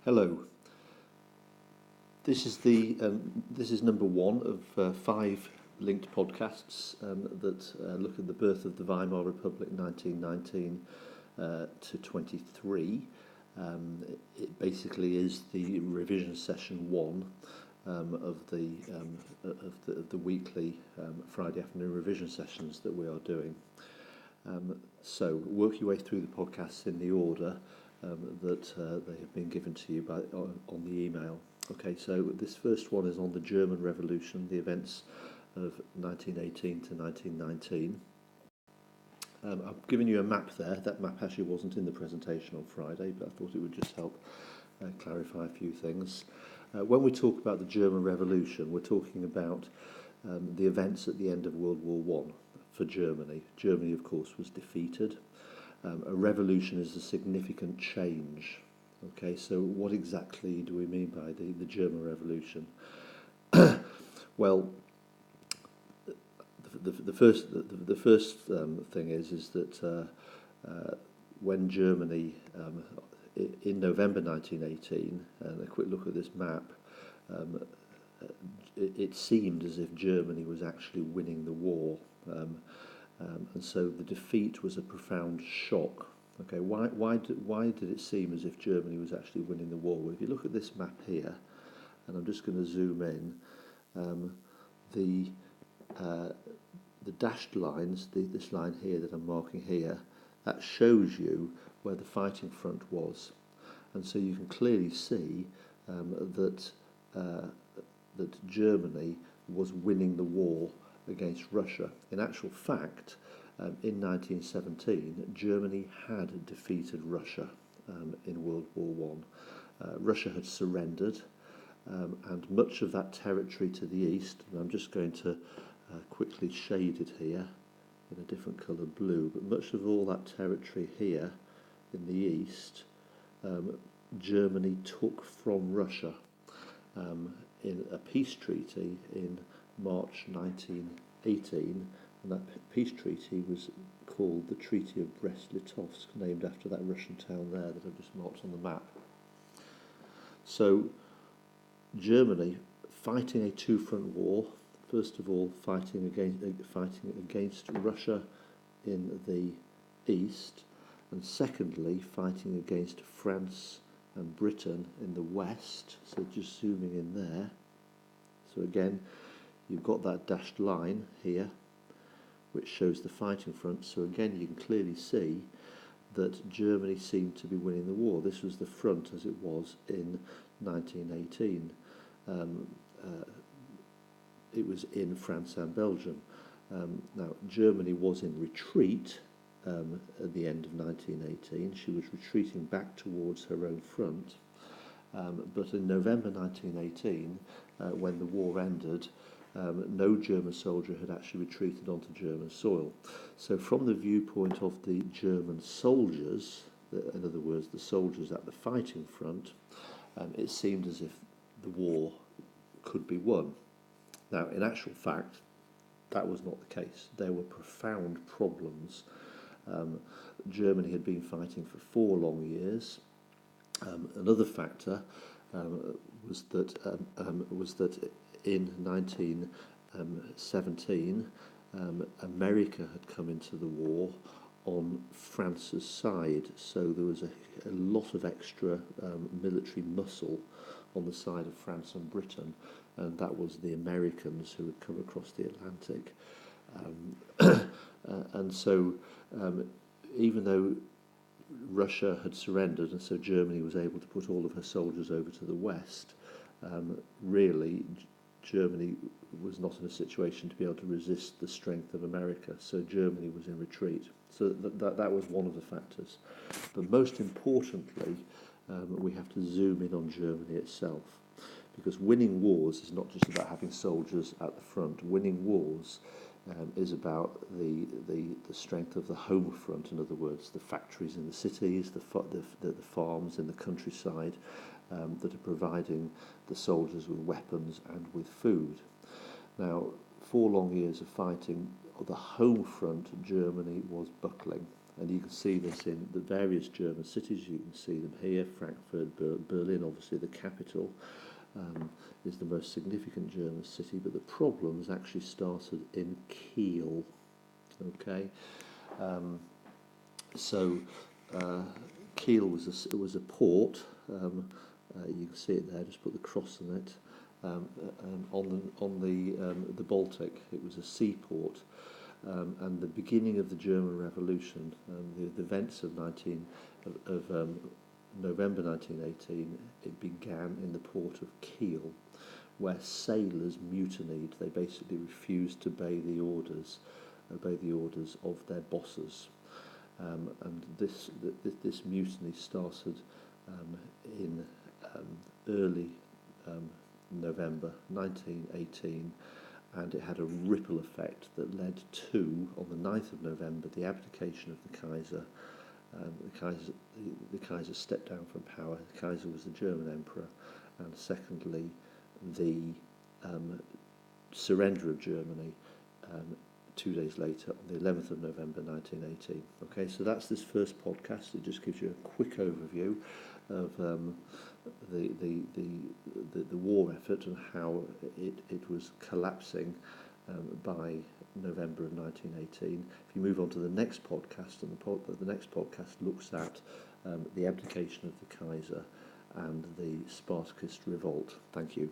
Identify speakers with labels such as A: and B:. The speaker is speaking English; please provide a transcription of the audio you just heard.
A: Hello. This is number one of five linked podcasts that look at the birth of the Weimar Republic, 1919 to 23. It basically is the revision session one of the weekly Friday afternoon revision sessions that we are doing. So work your way through the podcasts in the order that they have been given to you on the email. Okay, so this first one is on the German Revolution, the events of 1918 to 1919. I've given you a map there. That map actually wasn't in the presentation on Friday, but I thought it would just help clarify a few things. When we talk about the German Revolution, we're talking about the events at the end of World War I for Germany. Germany, of course, was defeated. A revolution is a significant change. Okay, so what exactly do we mean by the German Revolution? Well, the first thing is that when Germany, in November 1918, and a quick look at this map, it seemed as if Germany was actually winning the war. And so the defeat was a profound shock. Okay, why did it seem as if Germany was actually winning the war? Well, if you look at this map here, and I'm just going to zoom in, the dashed lines, this line here that I'm marking here, that shows you where the fighting front was, and so you can clearly see that Germany was winning the war against Russia. In actual fact, in 1917, Germany had defeated Russia in World War I. Russia had surrendered, and much of that territory to the east, and I'm just going to quickly shade it here in a different colour blue, but much of all that territory here in the east, Germany took from Russia in a peace treaty in March 1918, and that peace treaty was called the Treaty of Brest-Litovsk, named after that Russian town there that I've just marked on the map. So Germany fighting a two-front war, first of all fighting against Russia in the east, and secondly fighting against France and Britain in the west. So just zooming in there. So again, you've got that dashed line here, which shows the fighting front. So again, you can clearly see that Germany seemed to be winning the war. This was the front as it was in 1918. It was in France and Belgium. Now, Germany was in retreat at the end of 1918. She was retreating back towards her own front. But in November 1918, when the war ended, no German soldier had actually retreated onto German soil. So from the viewpoint of the German soldiers, in other words, the soldiers at the fighting front, it seemed as if the war could be won. Now, in actual fact, that was not the case. There were profound problems. Germany had been fighting for 4 long years. Another factor was that in 1917, America had come into the war on France's side, so there was a lot of extra military muscle on the side of France and Britain, and that was the Americans who had come across the Atlantic. And so even though Russia had surrendered, and so Germany was able to put all of her soldiers over to the west, really Germany was not in a situation to be able to resist the strength of America, so Germany was in retreat. So that was one of the factors. But most importantly, we have to zoom in on Germany itself, because winning wars is not just about having soldiers at the front. Winning wars is about the strength of the home front. In other words, the factories in the cities, the farms in the countryside that are providing the soldiers with weapons and with food. Now, 4 long years of fighting, the home front, Germany was buckling. and you can see this in the various German cities. You can see them here, Frankfurt, Berlin, obviously the capital, is the most significant German city, but the problems actually started in Kiel. Okay, so Kiel was a port. You can see it there. Just put the cross on it. On the Baltic, it was a seaport, and the beginning of the German Revolution, the events of November 1918, it began in the port of Kiel, where sailors mutinied. They basically refused to obey the orders of their bosses, and this mutiny started in early November 1918, and it had a ripple effect that led to, on the 9th of November, the abdication of the Kaiser. The Kaiser stepped down from power. The Kaiser was the German emperor, and secondly, the surrender of Germany 2 days later, on the 11th of November 1918. Okay, so that's this first podcast. It just gives you a quick overview of the war effort and how it was collapsing by November of 1918. If you move on to the next podcast, and the next podcast looks at the abdication of the Kaiser and the Spartacist revolt. Thank you.